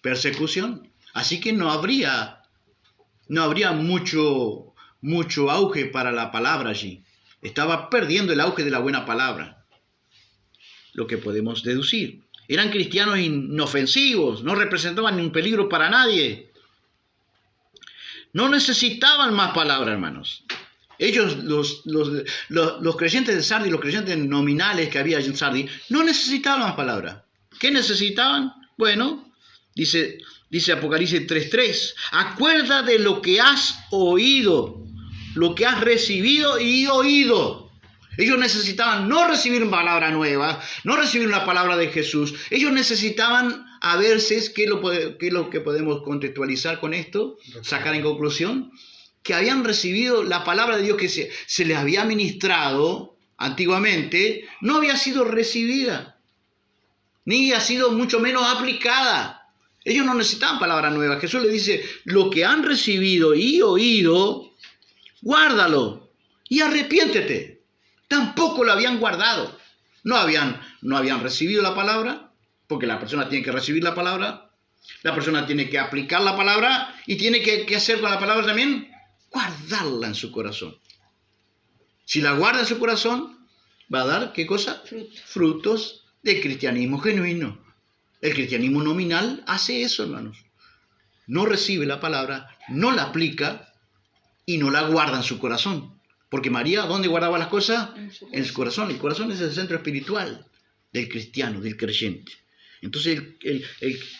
Speaker 2: Persecución. Así que no habría mucho auge para la palabra allí. Estaba perdiendo el auge de la buena palabra. Lo que podemos deducir. Eran cristianos inofensivos, no representaban ningún peligro para nadie. No necesitaban más palabra, hermanos. Ellos, los creyentes de Sardis, los creyentes nominales que había en Sardis, no necesitaban más palabra. ¿Qué necesitaban? Bueno, dice Apocalipsis 3:3, acuerda de lo que has oído, lo que has recibido y oído. Ellos necesitaban no recibir una palabra nueva, no recibir una palabra de Jesús. Ellos necesitaban, a veces, ¿qué es lo que podemos contextualizar con esto? Sacar en conclusión, que habían recibido la palabra de Dios que se les había ministrado antiguamente, no había sido recibida, ni ha sido mucho menos aplicada. Ellos no necesitaban palabra nueva. Jesús les dice, lo que han recibido y oído, guárdalo y arrepiéntete. Tampoco lo habían guardado. No habían recibido la palabra, porque la persona tiene que recibir la palabra, la persona tiene que aplicar la palabra y tiene que hacer con la palabra también, guardarla en su corazón. Si la guarda en su corazón, va a dar, ¿qué cosa? Frutos del cristianismo genuino. El cristianismo nominal hace eso, hermanos. No recibe la palabra, no la aplica y no la guarda en su corazón. Porque María, ¿dónde guardaba las cosas? En su corazón. El corazón es el centro espiritual del cristiano, del creyente. Entonces él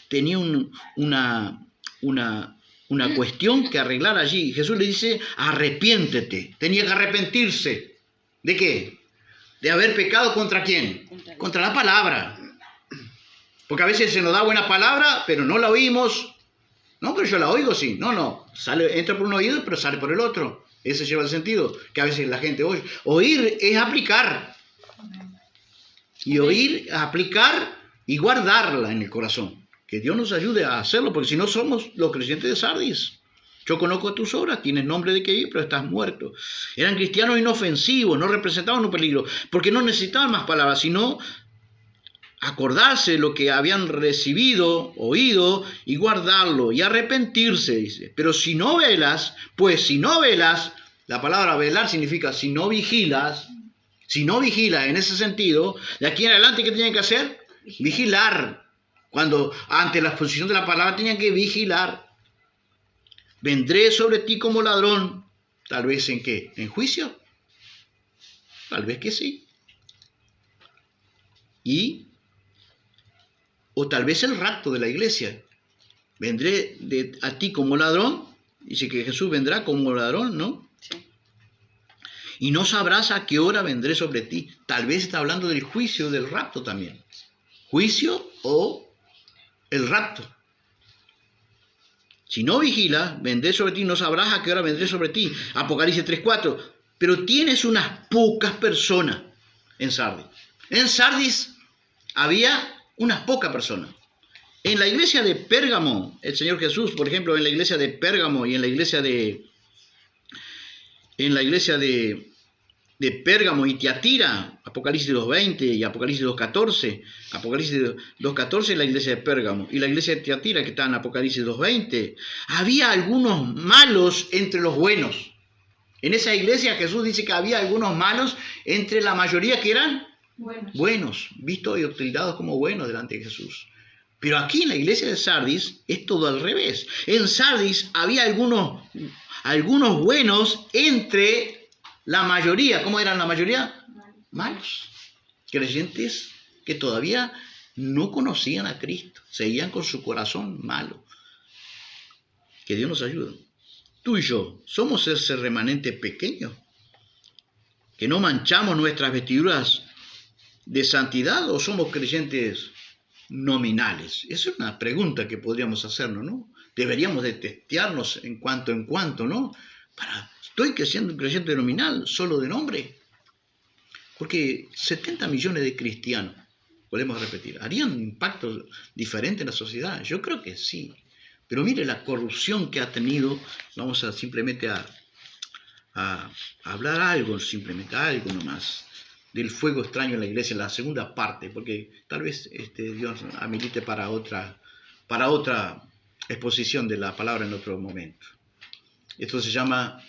Speaker 2: tenía una cuestión que arreglar allí. Jesús le dice, arrepiéntete. Tenía que arrepentirse. ¿De qué? De haber pecado ¿contra quién? Contra la palabra. Porque a veces se nos da buena palabra, pero no la oímos. No, pero yo la oigo, sí. No. Entra por un oído, pero sale por el otro. Ese lleva el sentido que a veces la gente oye. Oír es aplicar. Y oír es aplicar y guardarla en el corazón. Que Dios nos ayude a hacerlo, porque si no somos los creyentes de Sardis. Yo conozco tus obras, tienes nombre de que ir, pero estás muerto. Eran cristianos inofensivos, no representaban un peligro, porque no necesitaban más palabras, sino acordarse de lo que habían recibido, oído, y guardarlo, y arrepentirse, dice. Pero si no velas, la palabra velar significa si no vigilas en ese sentido, de aquí en adelante, ¿qué tenían que hacer? Vigilar. Cuando ante la exposición de la palabra tenían que vigilar. Vendré sobre ti como ladrón. Tal vez ¿en qué? ¿En juicio? Tal vez que sí. Y O tal vez el rapto de la iglesia. Vendré a ti como ladrón. Dice que Jesús vendrá como ladrón, ¿no?
Speaker 3: Sí.
Speaker 2: Y no sabrás a qué hora vendré sobre ti. Tal vez está hablando del juicio, del rapto también. Juicio o el rapto. Si no vigilas, vendré sobre ti, no sabrás a qué hora vendré sobre ti. Apocalipsis 3:4. Pero tienes unas pocas personas en Sardis. En Sardis había unas pocas personas. En la iglesia de Pérgamo, el Señor Jesús, por ejemplo, en la iglesia de Pérgamo y en la iglesia de Pérgamo y Tiatira, Apocalipsis 2:20 y Apocalipsis 2:14, Apocalipsis 2:14 la iglesia de Pérgamo y la iglesia de Tiatira que está en Apocalipsis 2:20, había algunos malos entre los buenos. En esa iglesia Jesús dice que había algunos malos entre la mayoría que eran buenos, vistos y utilizados como buenos delante de Jesús. Pero aquí en la iglesia de Sardis es todo al revés. En Sardis había algunos buenos entre la mayoría. ¿Cómo eran la mayoría? Malos. Creyentes que todavía no conocían a Cristo. Seguían con su corazón malo. Que Dios nos ayude. Tú y yo somos ese remanente pequeño. Que no manchamos nuestras vestiduras de santidad o somos creyentes nominales. Esa es una pregunta que podríamos hacernos, ¿no? Deberíamos de testearnos en cuanto, ¿no? ¿Estoy siendo un creyente nominal, solo de nombre? Porque 70 millones de cristianos, podemos repetir, ¿harían un impacto diferente en la sociedad? Yo creo que sí. Pero mire la corrupción que ha tenido, vamos a simplemente a hablar algo nomás, del fuego extraño en la iglesia, en la segunda parte, porque tal vez Dios habilite para otra exposición de la palabra en otro momento. Esto se llama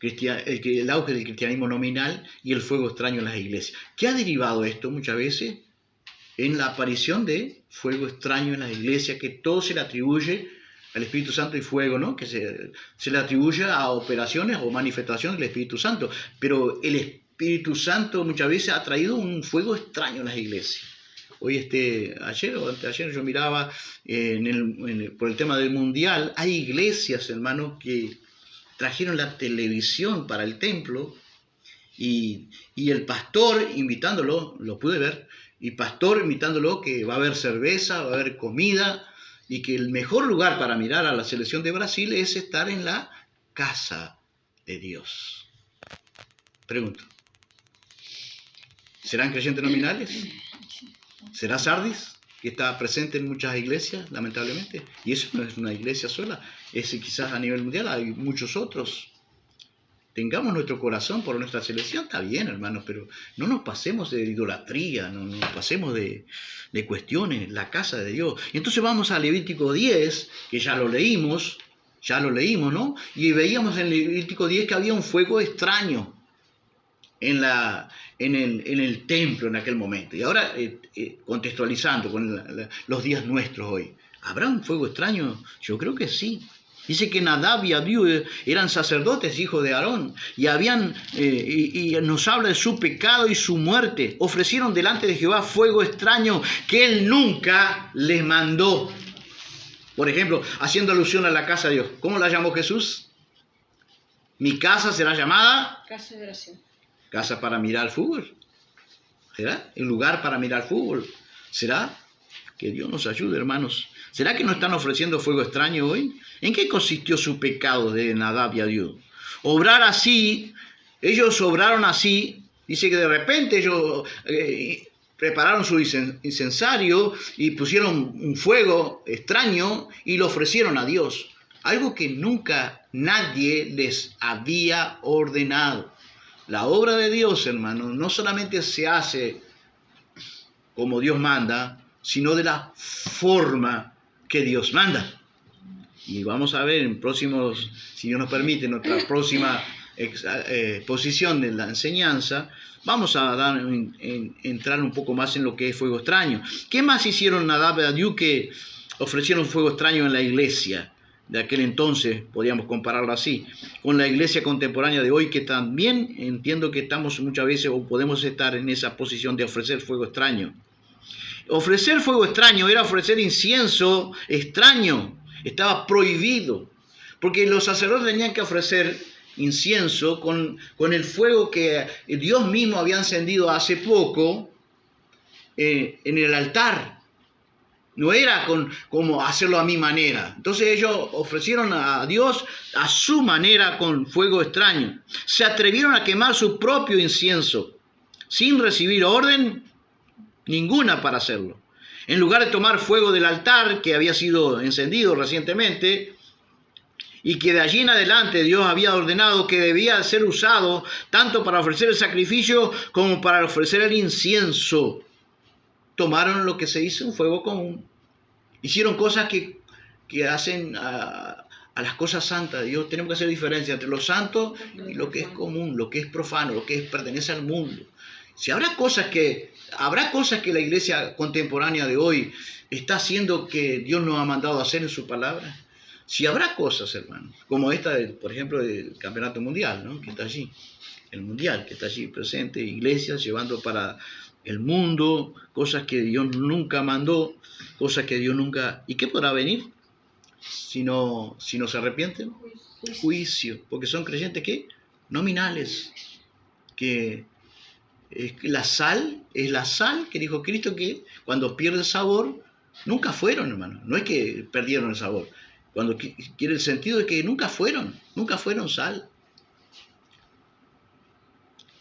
Speaker 2: el auge del cristianismo nominal y el fuego extraño en las iglesias. ¿Qué ha derivado esto muchas veces? En la aparición de fuego extraño en las iglesias, que todo se le atribuye al Espíritu Santo y fuego, ¿no? Que se le atribuye a operaciones o manifestaciones del Espíritu Santo, pero el Espíritu Santo muchas veces ha traído un fuego extraño en las iglesias. Hoy ayer o anteayer yo miraba por el tema del mundial, hay iglesias, hermanos, que trajeron la televisión para el templo y el pastor invitándolo, lo pude ver, y pastor invitándolo que va a haber cerveza, va a haber comida, y que el mejor lugar para mirar a la selección de Brasil es estar en la casa de Dios. Pregunto. ¿Serán creyentes nominales? ¿Será Sardis, que está presente en muchas iglesias, lamentablemente? Y eso no es una iglesia sola, quizás a nivel mundial hay muchos otros. Tengamos nuestro corazón por nuestra selección, está bien, hermanos, pero no nos pasemos de idolatría, no nos pasemos de cuestiones, la casa de Dios. Y entonces vamos a Levítico 10, que ya lo leímos, ¿no? Y veíamos en Levítico 10 que había un fuego extraño en el templo en aquel momento. Y ahora, contextualizando con los días nuestros hoy, ¿habrá un fuego extraño? Yo creo que sí. Dice que Nadab y Abiú eran sacerdotes, hijos de Aarón, y nos habla de su pecado y su muerte. Ofrecieron delante de Jehová fuego extraño que él nunca les mandó. Por ejemplo, haciendo alusión a la casa de Dios. ¿Cómo la llamó Jesús? Mi casa será llamada
Speaker 3: Casa de oración.
Speaker 2: Casa para mirar fútbol. ¿Será? El lugar para mirar fútbol. ¿Será? Que Dios nos ayude, hermanos. ¿Será que nos están ofreciendo fuego extraño hoy? ¿En qué consistió su pecado de Nadab y Abiú? Ellos obraron así. Dice que de repente ellos prepararon su incensario y pusieron un fuego extraño y lo ofrecieron a Dios. Algo que nunca nadie les había ordenado. La obra de Dios, hermano, no solamente se hace como Dios manda, sino de la forma que Dios manda. Y vamos a ver en próximos, si Dios nos permite, en nuestra próxima exposición de la enseñanza, vamos a entrar un poco más en lo que es fuego extraño. ¿Qué más hicieron Nadab y Abiú que ofrecieron fuego extraño en la iglesia de aquel entonces? Podríamos compararlo así, con la iglesia contemporánea de hoy, que también entiendo que estamos muchas veces o podemos estar en esa posición de ofrecer fuego extraño. Ofrecer fuego extraño era ofrecer incienso extraño. Estaba prohibido. Porque los sacerdotes tenían que ofrecer incienso con el fuego que Dios mismo había encendido hace poco en el altar. No era como hacerlo a mi manera. Entonces ellos ofrecieron a Dios a su manera con fuego extraño. Se atrevieron a quemar su propio incienso sin recibir orden ninguna para hacerlo. En lugar de tomar fuego del altar que había sido encendido recientemente y que de allí en adelante Dios había ordenado que debía ser usado tanto para ofrecer el sacrificio como para ofrecer el incienso, tomaron lo que se dice un fuego común. Hicieron cosas que hacen a las cosas santas de Dios. Tenemos que hacer diferencia entre lo santo y lo que es común, lo que es profano, lo que pertenece al mundo. Si habrá cosas que la iglesia contemporánea de hoy está haciendo que Dios nos ha mandado a hacer en su palabra. Si habrá cosas, hermanos, como esta, por ejemplo, del campeonato mundial, ¿no? Que está allí, el mundial, que está allí presente, iglesias llevando para el mundo cosas que Dios nunca mandó, cosas que Dios nunca... ¿Y qué podrá venir si no se arrepienten? Juicio, porque son creyentes que nominales, que la sal que dijo Cristo, que cuando pierde el sabor, nunca fueron, hermano. No es que perdieron el sabor. Cuando quiere el sentido de que nunca fueron sal.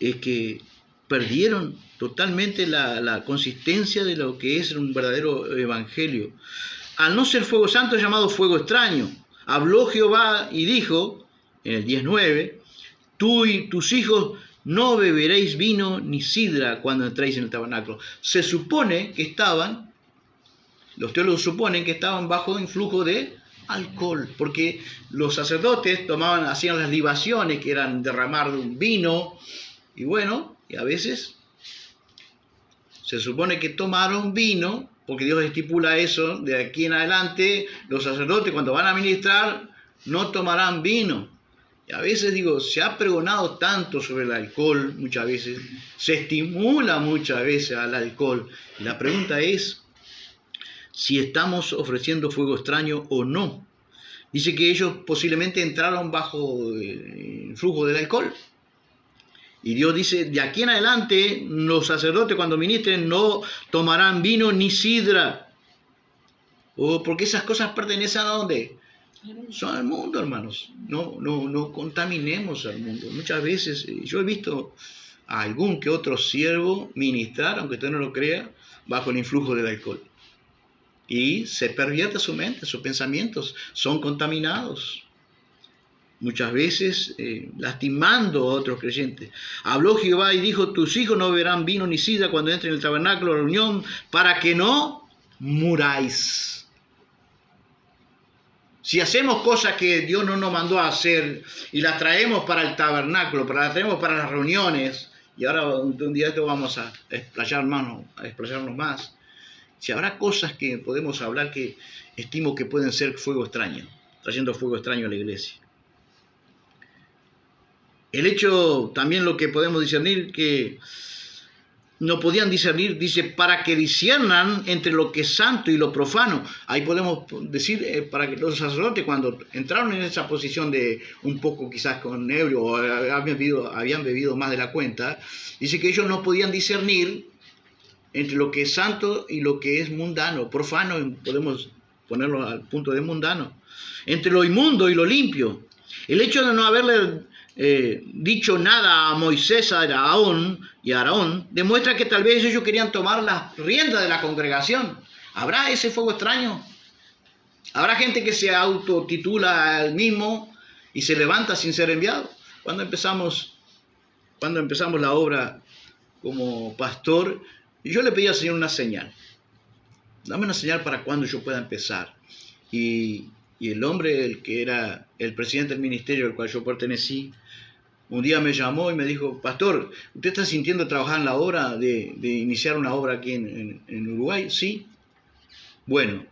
Speaker 2: Es que perdieron totalmente la consistencia de lo que es un verdadero evangelio. Al no ser fuego santo es llamado fuego extraño. Habló Jehová y dijo, en el 10:9, tú y tus hijos no beberéis vino ni sidra cuando entréis en el tabernáculo. Se supone que los teólogos suponen que estaban bajo influjo de alcohol, porque los sacerdotes hacían las libaciones, que eran derramar de un vino, y bueno, y a veces se supone que tomaron vino, porque Dios estipula eso, de aquí en adelante los sacerdotes cuando van a ministrar no tomarán vino. Y a veces se ha pregonado tanto sobre el alcohol, muchas veces, se estimula muchas veces al alcohol. Y la pregunta es si estamos ofreciendo fuego extraño o no. Dice que ellos posiblemente entraron bajo el flujo del alcohol. Y Dios dice, de aquí en adelante los sacerdotes cuando ministren no tomarán vino ni sidra. Porque esas cosas pertenecen ¿a dónde? Son al mundo, hermanos. No contaminemos al mundo. Muchas veces yo he visto a algún que otro siervo ministrar, aunque usted no lo crea, bajo el influjo del alcohol. Y se pervierte su mente, sus pensamientos son contaminados. Muchas veces lastimando a otros creyentes. Habló Jehová y dijo, tus hijos no beberán vino ni sidra cuando entren en el tabernáculo de la reunión, para que no muráis. Si hacemos cosas que Dios no nos mandó a hacer y las traemos para el tabernáculo, las traemos para las reuniones, y ahora un día esto vamos a explayarnos más. Si habrá cosas que podemos hablar que estimo que pueden ser fuego extraño, trayendo fuego extraño a la iglesia. El hecho, también lo que podemos discernir, que no podían discernir, dice, para que disciernan entre lo que es santo y lo profano. Ahí podemos decir, para que los sacerdotes cuando entraron en esa posición de un poco quizás con ebrio o habían bebido más de la cuenta, dice que ellos no podían discernir entre lo que es santo y lo que es mundano, profano, podemos ponerlo al punto de mundano, entre lo inmundo y lo limpio. El hecho de no haberle dicho nada a Moisés y a Aarón demuestra que tal vez ellos querían tomar las riendas de la congregación. ¿Habrá ese fuego extraño? ¿Habrá gente que se autotitula al mismo y se levanta sin ser enviado? Cuando empezamos la obra como pastor, yo le pedí al Señor una señal. Dame una señal para cuando yo pueda empezar. Y el hombre, el que era el presidente del ministerio al cual yo pertenecí, un día me llamó y me dijo, pastor, ¿usted está sintiendo trabajar en la obra de iniciar una obra aquí en Uruguay? Sí. Bueno,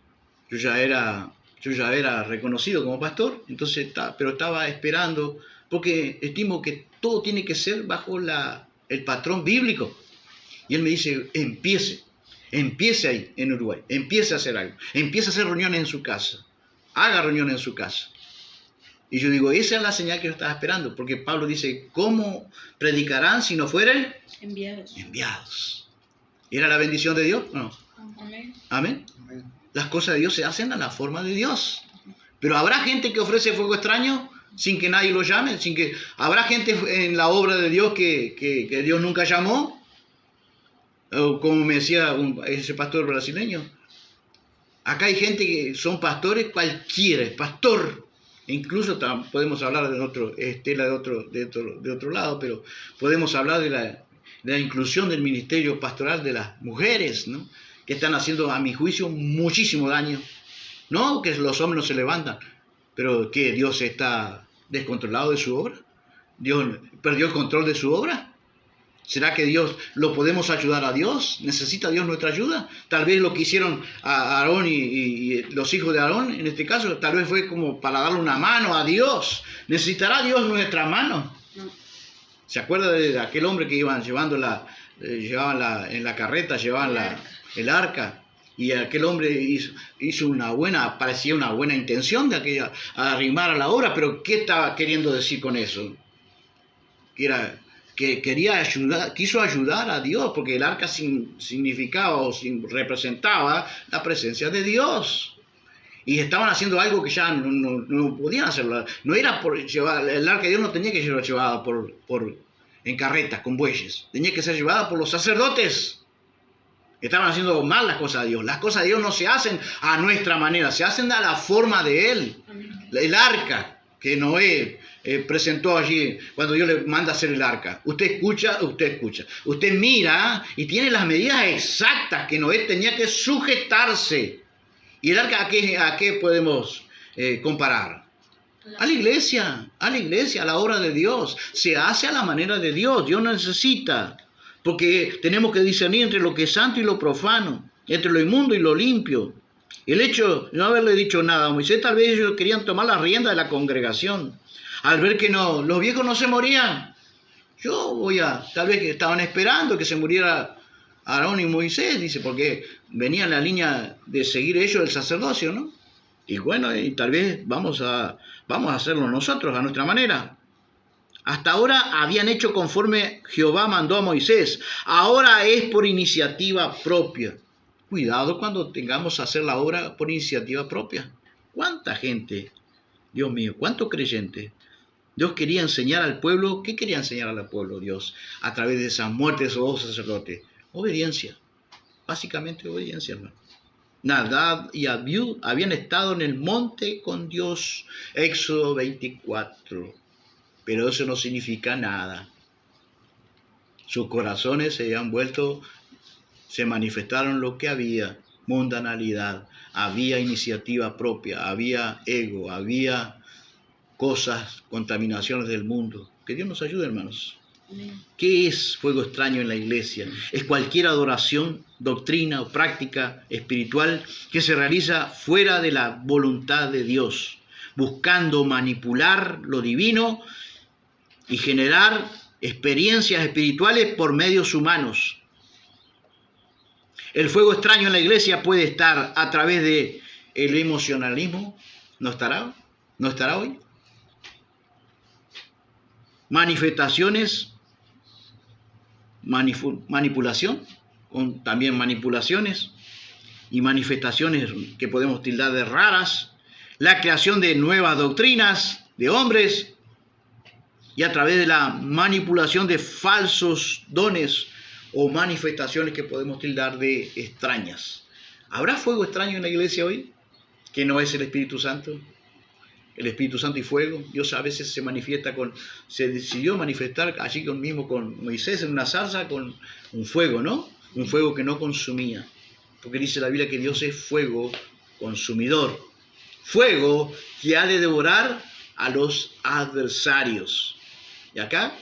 Speaker 2: yo ya era reconocido como pastor, entonces pero estaba esperando, porque estimo que todo tiene que ser bajo el patrón bíblico. Y él me dice, empiece. Empiece ahí, en Uruguay. Empiece a hacer algo. Empiece a hacer reuniones en su casa. Haga reuniones en su casa. Y yo digo, esa es la señal que yo estaba esperando. Porque Pablo dice, ¿cómo predicarán si no fueren
Speaker 3: Enviados.
Speaker 2: enviados? ¿Era la bendición de Dios? No.
Speaker 3: Amén.
Speaker 2: Amén. Las cosas de Dios se hacen a la forma de Dios. Pero habrá gente que ofrece fuego extraño sin que nadie lo llame. Habrá gente en la obra de Dios que Dios nunca llamó. O como me decía ese pastor brasileño. Acá hay gente que son pastores, cualquiera, pastor. Incluso podemos hablar de otro, Estela de otro lado, pero podemos hablar de la inclusión del ministerio pastoral de las mujeres, ¿no? Que están haciendo, a mi juicio, muchísimo daño. No que los hombres no se levantan, pero que Dios está descontrolado de su obra. Dios perdió el control de su obra. ¿Será que Dios lo podemos ayudar a Dios? ¿Necesita Dios nuestra ayuda? Tal vez lo que hicieron a Aarón y los hijos de Aarón, en este caso, tal vez fue como para darle una mano a Dios. ¿Necesitará Dios nuestra mano?
Speaker 3: No.
Speaker 2: ¿Se acuerda de aquel hombre que iban llevaban en la carreta, llevaban el arca? Y aquel hombre hizo parecía una buena intención de aquella, arrimar a la obra, pero ¿qué estaba queriendo decir con eso? Que quiso ayudar a Dios, porque el arca representaba la presencia de Dios. Y estaban haciendo algo que ya no podían hacerlo. No era por llevar, el arca de Dios no tenía que ser llevada en carretas, con bueyes. Tenía que ser llevada por los sacerdotes. Estaban haciendo mal las cosas de Dios. Las cosas de Dios no se hacen a nuestra manera, se hacen a la forma de Él. El arca que Noé presentó allí cuando Dios le manda hacer el arca. Usted escucha. Usted mira y tiene las medidas exactas que Noé tenía que sujetarse. ¿Y el arca a qué podemos comparar? A la iglesia, a la obra de Dios. Se hace a la manera de Dios. Dios necesita. Porque tenemos que discernir entre lo que es santo y lo profano, entre lo inmundo y lo limpio. El hecho de no haberle dicho nada a Moisés, tal vez ellos querían tomar la rienda de la congregación. Al ver que los viejos no se morían, tal vez que estaban esperando que se muriera Aarón y Moisés, dice, porque venía en la línea de seguir ellos el sacerdocio, ¿no? Y bueno, y tal vez vamos a hacerlo nosotros a nuestra manera. Hasta ahora habían hecho conforme Jehová mandó a Moisés. Ahora es por iniciativa propia. Cuidado cuando tengamos que hacer la obra por iniciativa propia. ¿Cuánta gente? Dios mío, ¿cuántos creyentes? Dios quería enseñar al pueblo. ¿Qué quería enseñar al pueblo Dios? A través de esa muerte de esos dos sacerdotes. Obediencia. Básicamente obediencia, hermano. Nadab y Abiú habían estado en el monte con Dios. Éxodo 24. Pero eso no significa nada. Sus corazones se manifestaron lo que había, mundanalidad, había iniciativa propia, había ego, había cosas, contaminaciones del mundo. Que Dios nos ayude, hermanos. ¿Qué es fuego extraño en la iglesia? Es cualquier adoración, doctrina o práctica espiritual que se realiza fuera de la voluntad de Dios, buscando manipular lo divino y generar experiencias espirituales por medios humanos. El fuego extraño en la iglesia puede estar a través de el emocionalismo. ¿No estará? ¿No estará hoy? Manifestaciones, manipulación, también manipulaciones y manifestaciones que podemos tildar de raras. La creación de nuevas doctrinas de hombres, y a través de la manipulación de falsos dones o manifestaciones que podemos tildar de extrañas. ¿Habrá fuego extraño en la iglesia hoy? Que no es el Espíritu Santo. El Espíritu Santo y fuego. Dios a veces se decidió manifestar allí mismo con Moisés en una zarza con un fuego, ¿no? Un fuego que no consumía. Porque dice la Biblia que Dios es fuego consumidor. Fuego que ha de devorar a los adversarios. Y acá,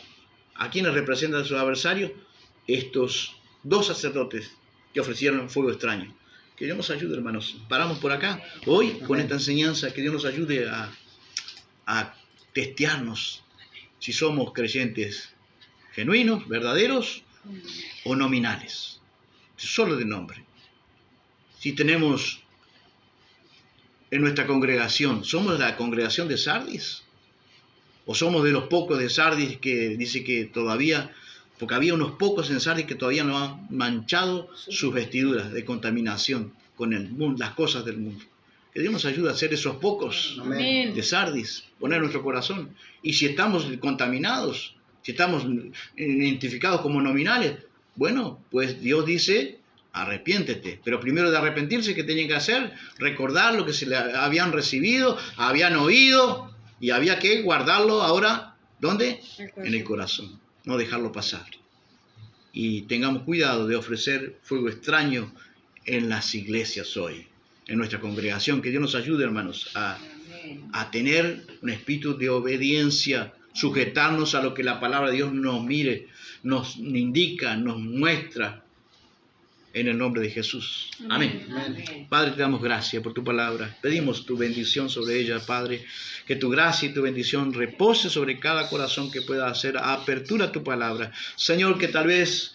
Speaker 2: ¿a quiénes representan sus adversarios? Estos dos sacerdotes que ofrecieron fuego extraño. Que Dios nos ayude, hermanos. Paramos por acá. Hoy, con esta enseñanza, que Dios nos ayude a testearnos si somos creyentes genuinos, verdaderos o nominales. Solo de nombre. si tenemos en nuestra congregación, ¿somos la congregación de Sardis? ¿O somos de los pocos de Sardis que dice que todavía, porque había unos pocos en Sardis que todavía no han manchado sus vestiduras de contaminación con el mundo, las cosas del mundo? Que Dios nos ayude a ser esos pocos
Speaker 3: Amén.
Speaker 2: de Sardis, poner nuestro corazón. Y si estamos contaminados, si estamos identificados como nominales, bueno, pues Dios dice, arrepiéntete. Pero primero de arrepentirse, ¿qué tenían que hacer? Recordar lo que se le habían recibido, habían oído, y había que guardarlo ahora, ¿dónde? En el corazón, no dejarlo pasar. Y tengamos cuidado de ofrecer fuego extraño en las iglesias hoy, en nuestra congregación. Que Dios nos ayude, hermanos, a tener un espíritu de obediencia, sujetarnos a lo que la palabra de Dios nos indica, nos muestra, en el nombre de Jesús. Amén.
Speaker 3: Amén.
Speaker 2: Padre, te damos gracias por tu palabra. Pedimos tu bendición sobre ella, Padre. Que tu gracia y tu bendición repose sobre cada corazón que pueda hacer apertura a tu palabra. Señor, que tal vez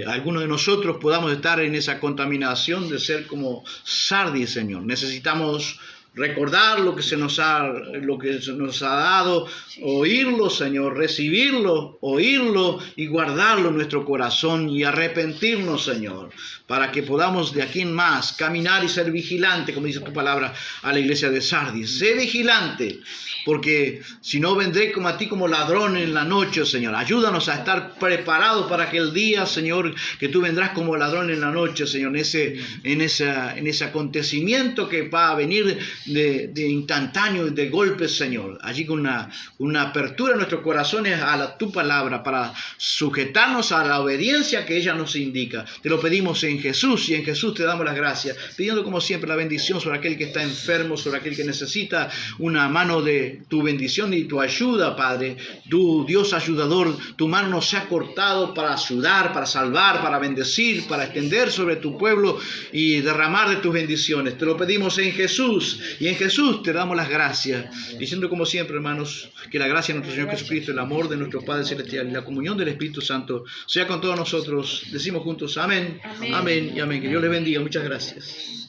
Speaker 2: algunos de nosotros podamos estar en esa contaminación de ser como Sardis, Señor. Necesitamos recordar lo que se nos ha dado, oírlo, Señor, recibirlo, oírlo y guardarlo en nuestro corazón y arrepentirnos, Señor, para que podamos de aquí en más caminar y ser vigilante, como dice tu palabra a la iglesia de Sardis. Sé vigilante, porque si no vendré como a ti como ladrón en la noche, Señor. Ayúdanos a estar preparados para aquel día, Señor, que tú vendrás como ladrón en la noche, Señor, en ese acontecimiento que va a venir de instantáneo, de golpe, Señor. Allí con una apertura en nuestros corazones a tu palabra para sujetarnos a la obediencia que ella nos indica. Te lo pedimos en Jesús, y en Jesús te damos las gracias, pidiendo como siempre la bendición sobre aquel que está enfermo, sobre aquel que necesita una mano de tu bendición y tu ayuda, Padre. Tu Dios ayudador, tu mano no se ha cortado para ayudar, para salvar, para bendecir, para extender sobre tu pueblo y derramar de tus bendiciones. Te lo pedimos en Jesús, y en Jesús te damos las gracias, diciendo como siempre, hermanos, que la gracia de nuestro Señor Jesucristo, el amor de nuestro Padre Celestial y la comunión del Espíritu Santo sea con todos nosotros. Decimos juntos amén, amén y amén. Que Dios les bendiga. Muchas gracias.